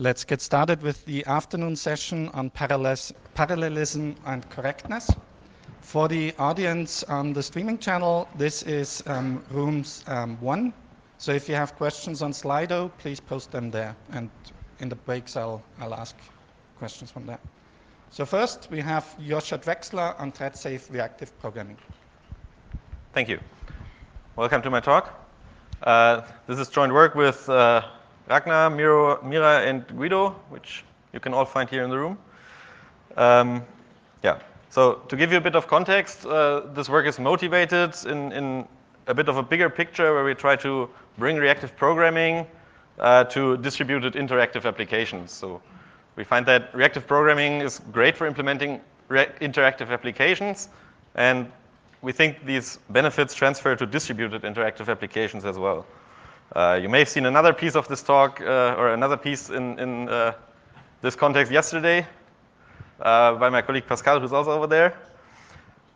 let's get started with the afternoon session on parallelism and correctness. For the audience on the streaming channel, this is rooms 1. So if you have questions on Slido, please post them there. And in the breaks, I'll ask questions from there. So first, we have Joscha Drexler on thread-safe reactive programming. Thank you. Welcome to my talk. This is joint work with Ragnar, Mira, and Guido, which you can all find here in the room. So to give you a bit of context, this work is motivated in a bit of a bigger picture where we try to bring reactive programming to distributed interactive applications. So we find that reactive programming is great for implementing interactive applications, and we think these benefits transfer to distributed interactive applications as well. You may have seen another piece of this talk or another piece in this context yesterday by my colleague Pascal, who's also over there.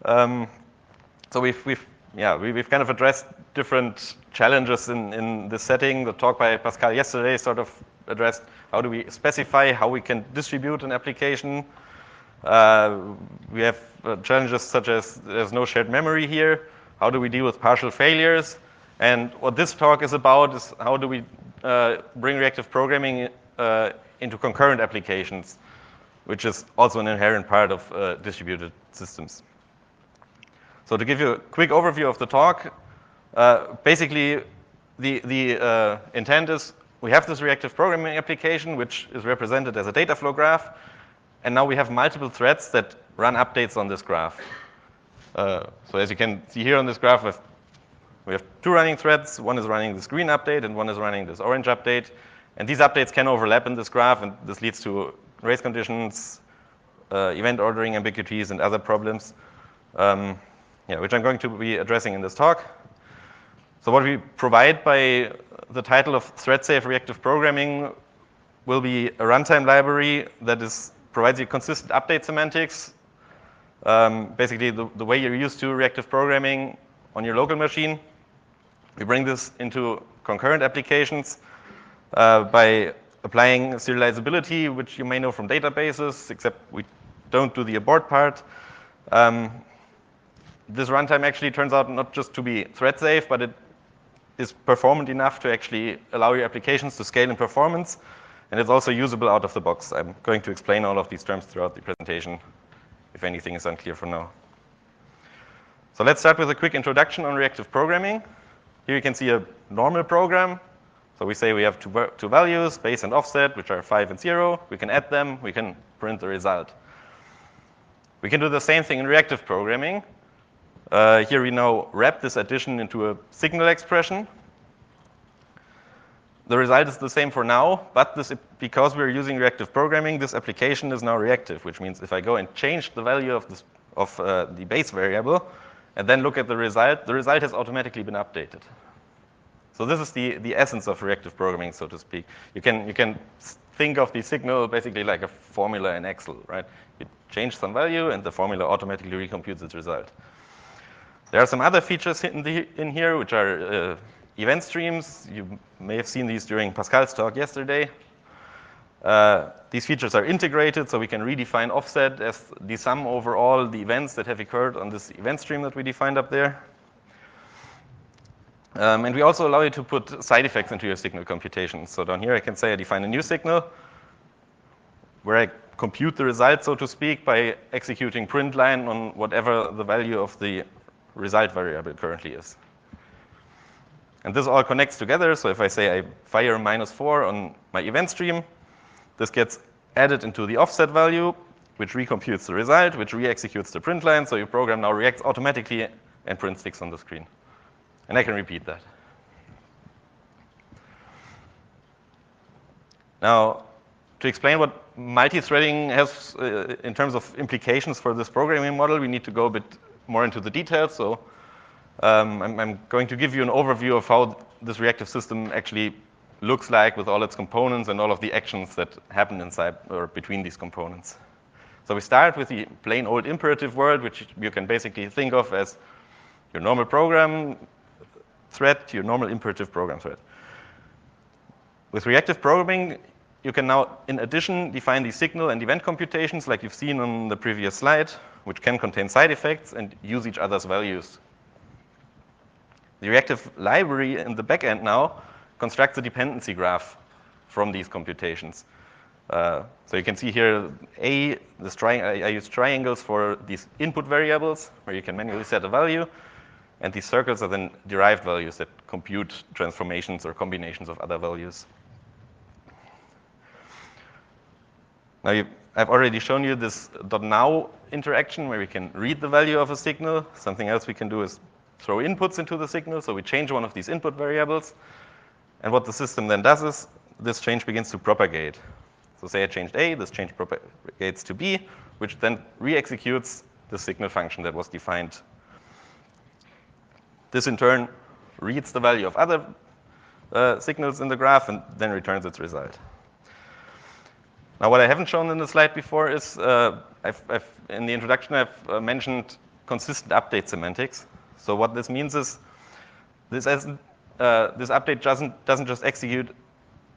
So we've kind of addressed different challenges in this setting. The talk by Pascal yesterday sort of addressed how do we specify how we can distribute an application. We have challenges such as there's no shared memory here. How do we deal with partial failures? And what this talk is about is how do we bring reactive programming into concurrent applications, which is also an inherent part of distributed systems. So to give you a quick overview of the talk, basically the intent is we have this reactive programming application, which is represented as a data flow graph, and now we have multiple threads that run updates on this graph. So as you can see here on this graph, we have 2 running threads. One is running this green update, and one is running this orange update. And these updates can overlap in this graph, and this leads to race conditions, event ordering ambiguities, and other problems, which I'm going to be addressing in this talk. So what we provide by the title of thread-safe reactive programming will be a runtime library that provides you consistent update semantics. Basically, the way you're used to reactive programming on your local machine. We bring this into concurrent applications by applying serializability, which you may know from databases, except we don't do the abort part. This runtime actually turns out not just to be thread safe, but it is performant enough to actually allow your applications to scale in performance. And it's also usable out of the box. I'm going to explain all of these terms throughout the presentation, if anything is unclear for now. So let's start with a quick introduction on reactive programming. Here you can see a normal program. So we say we have two values, base and offset, which are 5 and 0. We can add them. We can print the result. We can do the same thing in reactive programming. Here we now wrap this addition into a signal expression. The result is the same for now, but because we're using reactive programming, this application is now reactive, which means if I go and change the value of the base variable and then look at the result has automatically been updated. So this is the essence of reactive programming, so to speak. You can think of the signal basically like a formula in Excel, right? You change some value, and the formula automatically recomputes its result. There are some other features in here, which are event streams. You may have seen these during Pascal's talk yesterday. These features are integrated, so we can redefine offset as the sum over all the events that have occurred on this event stream that we defined up there. And we also allow you to put side effects into your signal computation. So down here I can say I define a new signal where I compute the result, so to speak, by executing print line on whatever the value of the result variable currently is. And this all connects together. So if I say I fire -4 on my event stream, this gets added into the offset value, which recomputes the result, which re-executes the print line. So your program now reacts automatically and prints 6 on the screen. And I can repeat that. Now, to explain what multi-threading has in terms of implications for this programming model, we need to go a bit more into the details. So I'm going to give you an overview of how this reactive system actually looks like with all its components and all of the actions that happen inside or between these components. So we start with the plain old imperative world, which you can basically think of as your normal program thread to your normal imperative program thread. With reactive programming, you can now, in addition, define the signal and event computations like you've seen on the previous slide, which can contain side effects and use each other's values. The reactive library in the backend now constructs a dependency graph from these computations. So you can see here, I use triangles for these input variables, where you can manually set a value, and these circles are then derived values that compute transformations or combinations of other values. Now, I've already shown you this .now interaction, where we can read the value of a signal. Something else we can do is throw inputs into the signal. So we change one of these input variables. And what the system then does is this change begins to propagate. So say I changed A, this change propagates to B, which then re-executes the signal function that was defined. This, in turn, reads the value of other signals in the graph and then returns its result. Now, what I haven't shown in the slide before is, in the introduction, I've mentioned consistent update semantics. So what this means is this update doesn't just execute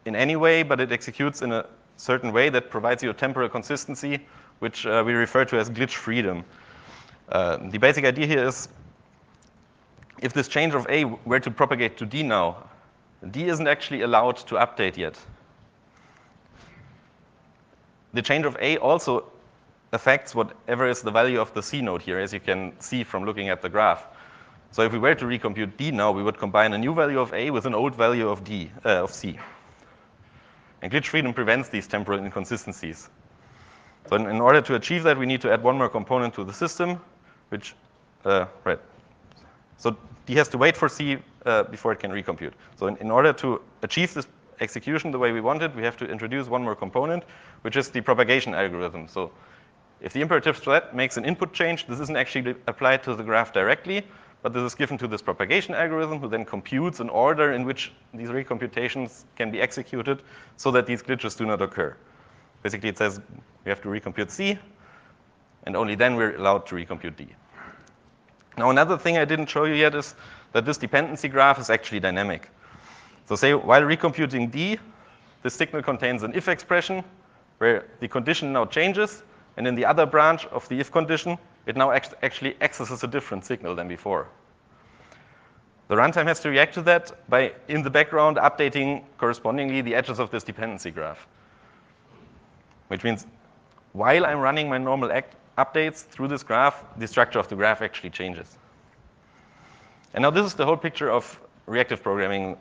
in any way, but it executes in a certain way that provides you a temporal consistency, which we refer to as glitch freedom. The basic idea here is, if this change of A were to propagate to D now, D isn't actually allowed to update yet. The change of A also affects whatever is the value of the C node here, as you can see from looking at the graph. So if we were to recompute D now, we would combine a new value of A with an old value of C. And glitch freedom prevents these temporal inconsistencies. So in order to achieve that, we need to add one more component to the system, which, right. So D has to wait for C before it can recompute. So in order to achieve this execution the way we want it, we have to introduce one more component, which is the propagation algorithm. So if the imperative thread makes an input change, this isn't actually applied to the graph directly, but this is given to this propagation algorithm, who then computes an order in which these recomputations can be executed so that these glitches do not occur. Basically, it says we have to recompute C, and only then we're allowed to recompute D. Now, another thing I didn't show you yet is that this dependency graph is actually dynamic. So say, while recomputing D, the signal contains an if expression, where the condition now changes, and in the other branch of the if condition, it now actually accesses a different signal than before. The runtime has to react to that by, in the background, updating correspondingly the edges of this dependency graph. Which means, while I'm running my normal updates through this graph, the structure of the graph actually changes. And now this is the whole picture of reactive programming,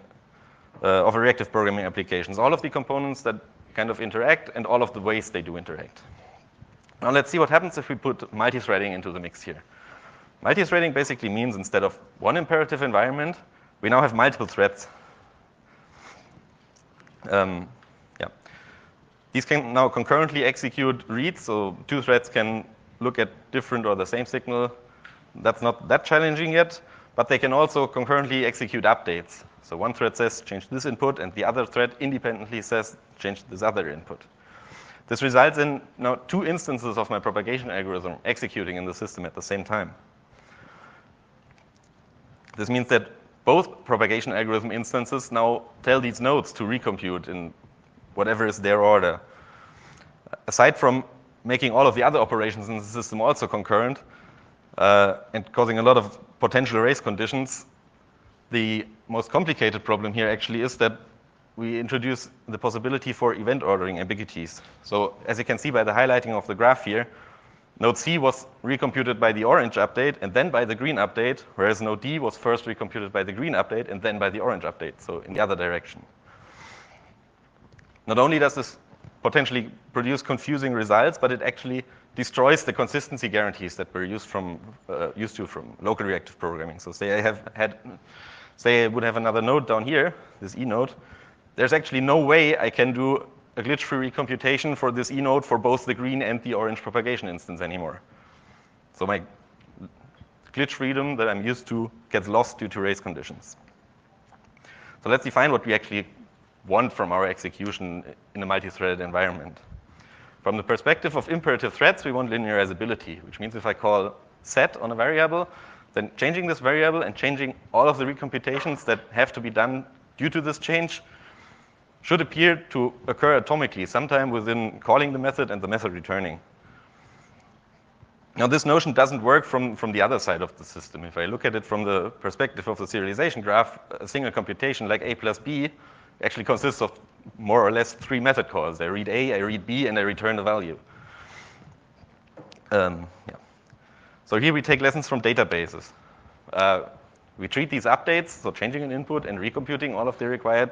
of a reactive programming applications. All of the components that kind of interact and all of the ways they do interact. Now let's see what happens if we put multi-threading into the mix here. Multi-threading basically means, instead of one imperative environment, we now have multiple threads. These can now concurrently execute reads, so two threads can look at different or the same signal. That's not that challenging yet, but they can also concurrently execute updates. So one thread says, change this input, and the other thread independently says, change this other input. This results in now two instances of my propagation algorithm executing in the system at the same time. This means that both propagation algorithm instances now tell these nodes to recompute in whatever is their order. Aside from making all of the other operations in the system also concurrent and causing a lot of potential race conditions, the most complicated problem here actually is that we introduce the possibility for event ordering ambiguities. So as you can see by the highlighting of the graph here, node C was recomputed by the orange update and then by the green update, whereas node D was first recomputed by the green update and then by the orange update, so in the other direction. Not only does this potentially produce confusing results, but it actually destroys the consistency guarantees that we're used to from local reactive programming. So say I would have another node down here, this E node. There's actually no way I can do a glitch-free recomputation for this E node for both the green and the orange propagation instance anymore. So my glitch freedom that I'm used to gets lost due to race conditions. So let's define what we actually want from our execution in a multi-threaded environment. From the perspective of imperative threads, we want linearizability, which means if I call set on a variable, then changing this variable and changing all of the recomputations that have to be done due to this change should appear to occur atomically, sometime within calling the method and the method returning. Now, this notion doesn't work from the other side of the system. If I look at it from the perspective of the serialization graph, a single computation like a plus b actually consists of more or less 3 method calls. I read a, I read b, and I return a value. Yeah. So here we take lessons from databases. We treat these updates, so changing an input and recomputing all of the required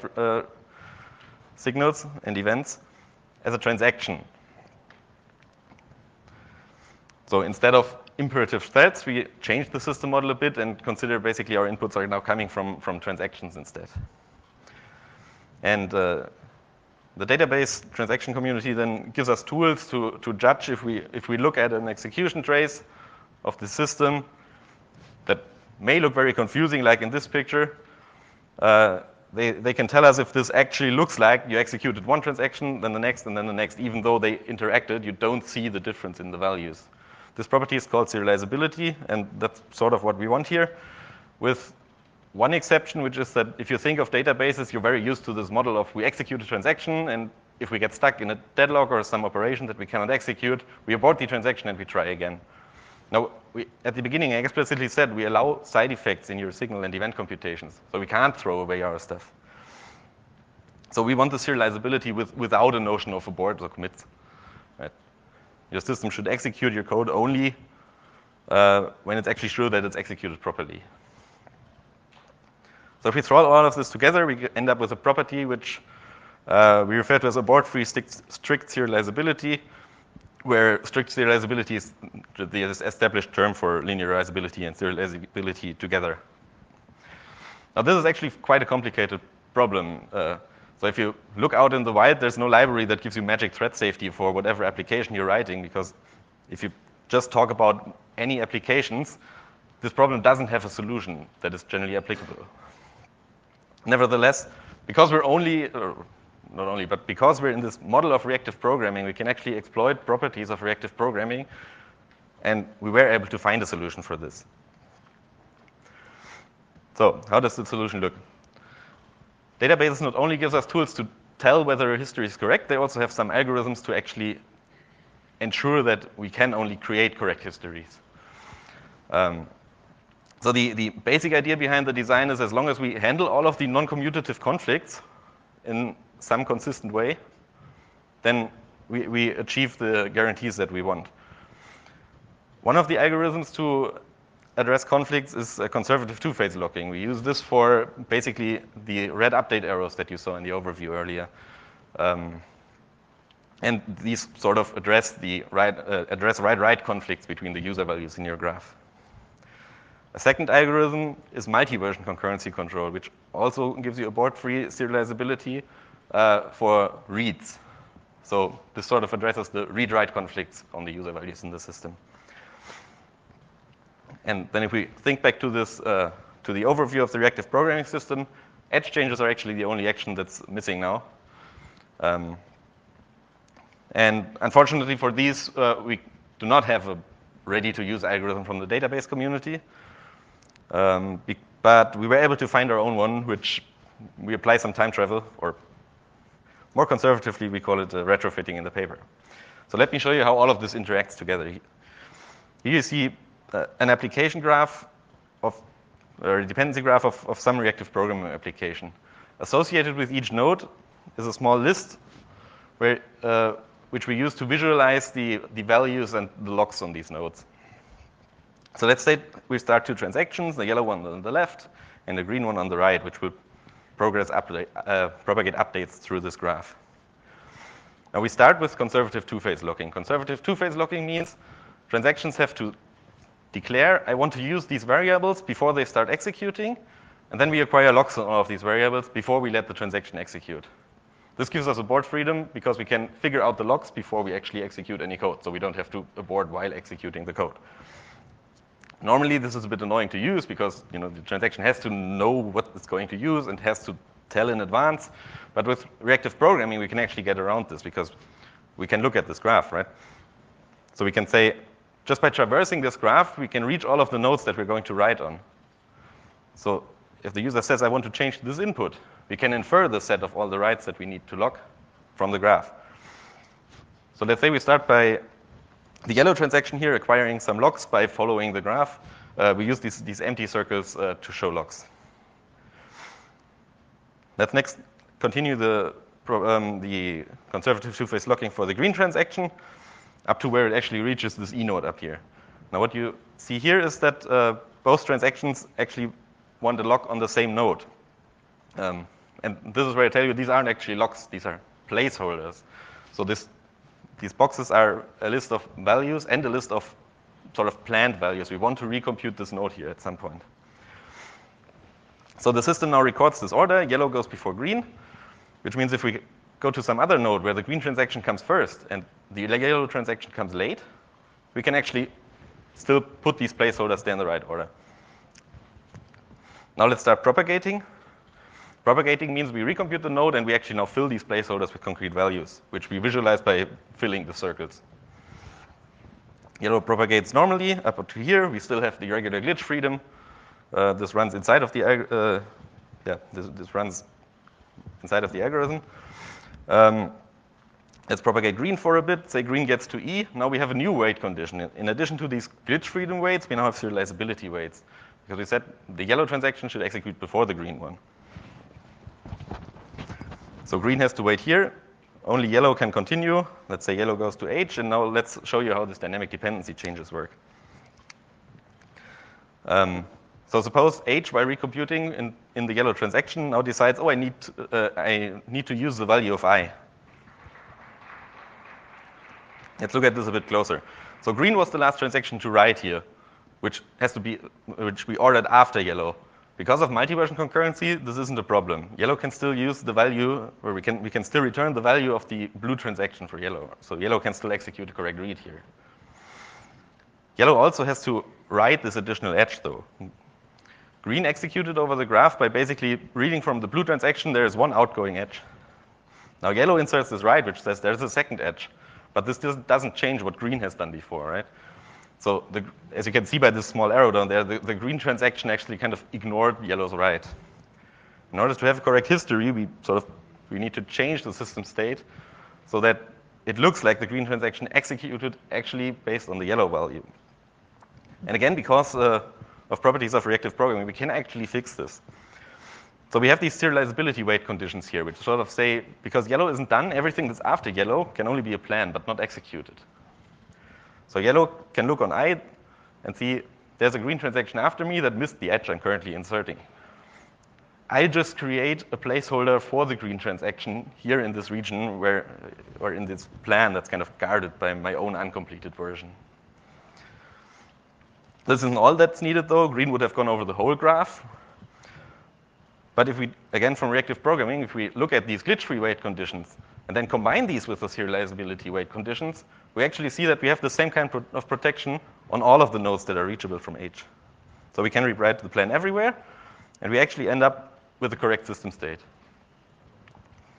signals and events, as a transaction. So instead of imperative threads, we change the system model a bit and consider basically our inputs are now coming from transactions instead. And the database transaction community then gives us tools to judge if we look at an execution trace of the system that may look very confusing, like in this picture. They can tell us if this actually looks like you executed one transaction, then the next, and then the next. Even though they interacted, you don't see the difference in the values. This property is called serializability, and that's sort of what we want here, with one exception, which is that if you think of databases, you're very used to this model of we execute a transaction, and if we get stuck in a deadlock or some operation that we cannot execute, we abort the transaction and we try again. Now, at the beginning, I explicitly said we allow side effects in your signal and event computations, so we can't throw away our stuff. So we want the serializability without a notion of abort or commits. Right? Your system should execute your code only when it's actually sure that it's executed properly. So if we throw all of this together, we end up with a property which we refer to as abort-free strict serializability, where strict serializability is the established term for linearizability and serializability together. Now, this is actually quite a complicated problem. So if you look out in the wild, there's no library that gives you magic thread safety for whatever application you're writing, because if you just talk about any applications, this problem doesn't have a solution that is generally applicable. Nevertheless, because we're because we're in this model of reactive programming, we can actually exploit properties of reactive programming, and we were able to find a solution for this. So how does the solution look? Databases not only gives us tools to tell whether a history is correct, they also have some algorithms to actually ensure that we can only create correct histories. So the basic idea behind the design is as long as we handle all of the non-commutative conflicts in some consistent way, then we achieve the guarantees that we want. One of the algorithms to address conflicts is conservative two-phase locking. We use this for basically the red update arrows that you saw in the overview earlier. And these sort of address write-write conflicts between the user values in your graph. A second algorithm is multi-version concurrency control, which also gives you abort-free serializability for reads. So this sort of addresses the read-write conflicts on the user values in the system. And then if we think back to this, to the overview of the reactive programming system, edge changes are actually the only action that's missing now. And unfortunately for these, we do not have a ready-to-use algorithm from the database community. But we were able to find our own one, which we apply some time travel, or more conservatively, we call it retrofitting in the paper. So let me show you how all of this interacts together. Here you see an application graph or a dependency graph of some reactive programming application. Associated with each node is a small list which we use to visualize the values and the locks on these nodes. So let's say we start 2 transactions, the yellow one on the left and the green one on the right, which will propagate updates through this graph. Now we start with conservative two-phase locking. Conservative two-phase locking means transactions have to declare, I want to use these variables before they start executing, and then we acquire locks on all of these variables before we let the transaction execute. This gives us abort freedom because we can figure out the locks before we actually execute any code, so we don't have to abort while executing the code. Normally, this is a bit annoying to use because the transaction has to know what it's going to use and has to tell in advance. But with reactive programming, we can actually get around this because we can look at this graph, right? So we can say, just by traversing this graph, we can reach all of the nodes that we're going to write on. So if the user says, I want to change this input, we can infer the set of all the writes that we need to log from the graph. So let's say we start by the yellow transaction here acquiring some logs by following the graph. We use these empty circles to show logs. Let's next continue the conservative two-phase locking for the green transaction up to where it actually reaches this E node up here. Now what you see here is that both transactions actually want a lock on the same node. And this is where I tell you these aren't actually locks, these are placeholders. So these boxes are a list of values and a list of sort of planned values. We want to recompute this node here at some point. So the system now records this order. Yellow goes before green, which means if we go to some other node where the green transaction comes first and the yellow transaction comes late, we can actually still put these placeholders there in the right order. Now let's start propagating. Propagating means we recompute the node and we actually now fill these placeholders with concrete values, which we visualize by filling the circles. Yellow propagates normally up to here. We still have the regular glitch freedom. This runs inside of the this runs inside of the algorithm. Let's propagate green for a bit. Say green gets to E. Now we have a new wait condition. In addition to these glitch freedom waits, we now have serializability waits. Because we said the yellow transaction should execute before the green one. So green has to wait here. Only yellow can continue. Let's say yellow goes to H. And now let's show you how this dynamic dependency changes work. So suppose H, by recomputing in the yellow transaction, now decides, oh, I need to use the value of I. Let's look at this a bit closer. So green was the last transaction to write here, which we ordered after yellow. Because of multi-version concurrency, this isn't a problem. Yellow can still use the value, or we can still return the value of the blue transaction for yellow. So yellow can still execute a correct read here. Yellow also has to write this additional edge, though. Green executed over the graph by basically reading from the blue transaction, there is one outgoing edge. Now yellow inserts this write, which says there's a second edge. But this doesn't change what green has done before, right? So as you can see by this small arrow down there, the green transaction actually kind of ignored yellow's write. In order to have a correct history, we need to change the system state so that it looks like the green transaction executed actually based on the yellow value. And again, because of properties of reactive programming, we can actually fix this. So we have these serializability wait conditions here, which sort of say, because yellow isn't done, everything that's after yellow can only be a plan, but not executed. So yellow can look on I and see there's a green transaction after me that missed the edge I'm currently inserting. I just create a placeholder for the green transaction here in this region or in this plan that's kind of guarded by my own uncompleted version. This isn't all that's needed, though. Green would have gone over the whole graph. But if we, again, from reactive programming, if we look at these glitch-free wait conditions and then combine these with the serializability wait conditions, we actually see that we have the same kind of protection on all of the nodes that are reachable from H. So we can rewrite the plan everywhere, and we actually end up with the correct system state.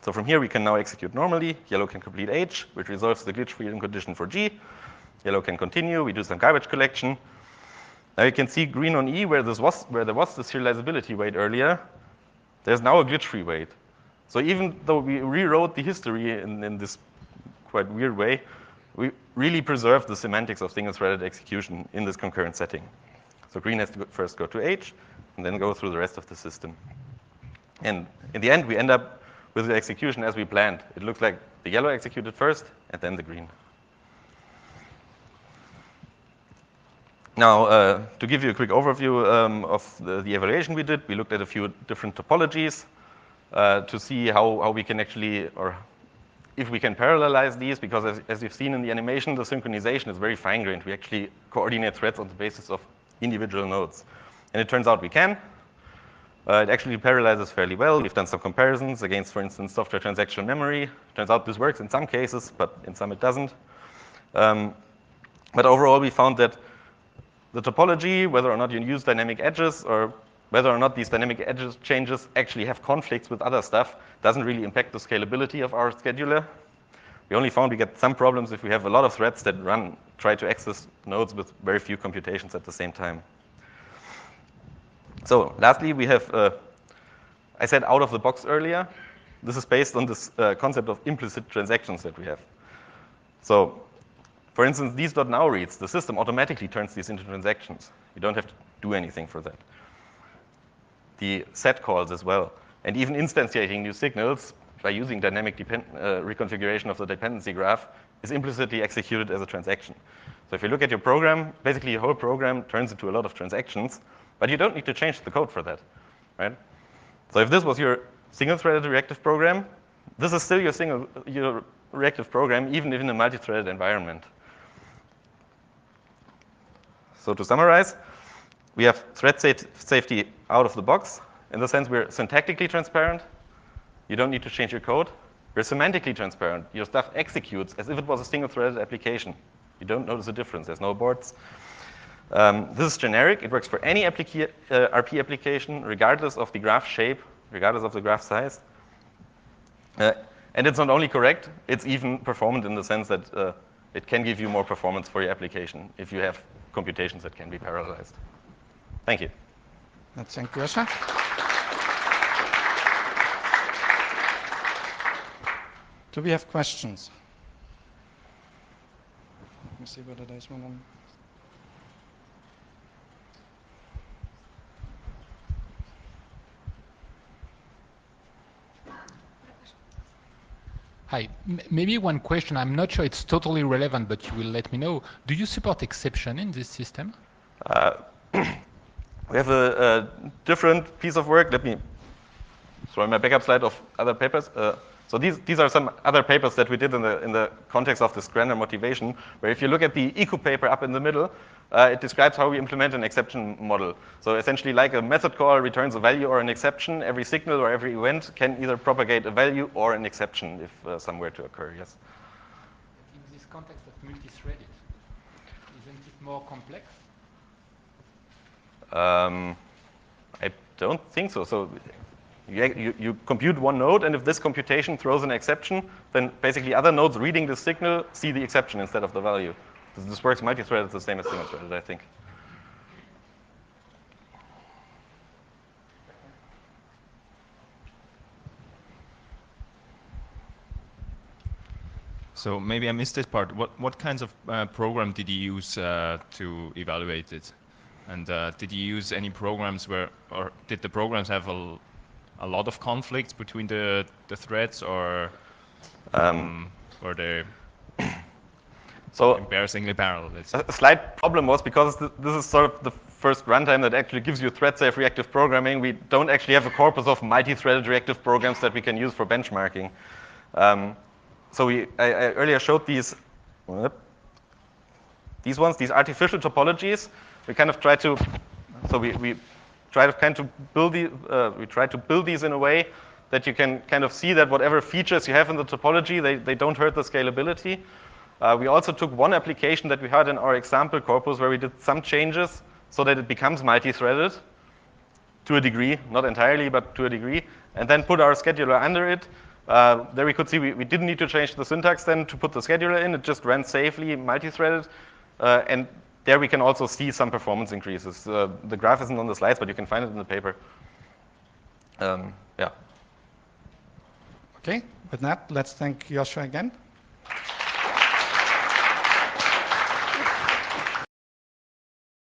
So from here, we can now execute normally. Yellow can complete H, which resolves the glitch freedom condition for G. Yellow can continue. We do some garbage collection. Now you can see green on E, where there was the serializability wait earlier. There's now a glitch-free wait. So even though we rewrote the history in this quite weird way, we really preserved the semantics of single-threaded execution in this concurrent setting. So green has to first go to H, and then go through the rest of the system. And in the end, we end up with the execution as we planned. It looks like the yellow executed first, and then the green. Now, to give you a quick overview of the evaluation we did, we looked at a few different topologies to see how we can actually, or if we can parallelize these, because as you've seen in the animation, the synchronization is very fine-grained. We actually coordinate threads on the basis of individual nodes. And it turns out we can. It actually parallelizes fairly well. We've done some comparisons against, for instance, software transactional memory. Turns out this works in some cases, but in some it doesn't. But overall, we found that the topology, whether or not you use dynamic edges or whether or not these dynamic edges changes actually have conflicts with other stuff, doesn't really impact the scalability of our scheduler. We only found we get some problems if we have a lot of threads that try to access nodes with very few computations at the same time. So lastly, we have, I said out of the box earlier. This is based on this concept of implicit transactions that we have. So for instance, these .now reads, the system automatically turns these into transactions. You don't have to do anything for that. The set calls as well, and even instantiating new signals by using dynamic reconfiguration of the dependency graph is implicitly executed as a transaction. So if you look at your program, basically your whole program turns into a lot of transactions, but you don't need to change the code for that, right? So if this was your single-threaded reactive program, this is still your reactive program, even in a multi-threaded environment. So to summarize, we have thread safety out of the box. In the sense, we're syntactically transparent. You don't need to change your code. We're semantically transparent. Your stuff executes as if it was a single-threaded application. You don't notice a difference. There's no aborts. This is generic. It works for any RP application, regardless of the graph shape, regardless of the graph size. And it's not only correct, it's even performant in the sense that it can give you more performance for your application if you have computations that can be parallelized. Thank you. Thank you, Joscha. Do we have questions? Let me see whether there's one on. Hi. Maybe one question. I'm not sure it's totally relevant, but you will let me know. Do you support exception in this system? We have a different piece of work. Let me throw my backup slide of other papers. So these are some other papers that we did in the context of this grander motivation, where if you look at the eco paper up in the middle, it describes how we implement an exception model. So essentially, like a method call returns a value or an exception, every signal or every event can either propagate a value or an exception if some were to occur, yes. In this context of multi-threaded, isn't it more complex? I don't think so. So you compute one node, and if this computation throws an exception, then basically other nodes reading the signal see the exception instead of the value. This works multi-threaded the same as single-threaded, I think. So maybe I missed this part. What kinds of program did you use to evaluate it? And did you use any programs or did the programs have a lot of conflicts between the threads, or were they embarrassingly parallel? A slight problem was because this is sort of the first runtime that actually gives you thread-safe reactive programming. We don't actually have a corpus of multi-threaded reactive programs that we can use for benchmarking. So I earlier showed these ones, these artificial topologies. We kind of try to, so we try to kind of build these in a way that you can kind of see that whatever features you have in the topology, they don't hurt the scalability. We also took one application that we had in our example corpus where we did some changes so that it becomes multi-threaded to a degree, not entirely, but to a degree, and then put our scheduler under it. There we could see we didn't need to change the syntax then to put the scheduler in. It just ran safely multi-threaded. And there we can also see some performance increases. The graph isn't on the slides, but you can find it in the paper. Yeah. Okay, with that, let's thank Joshua again.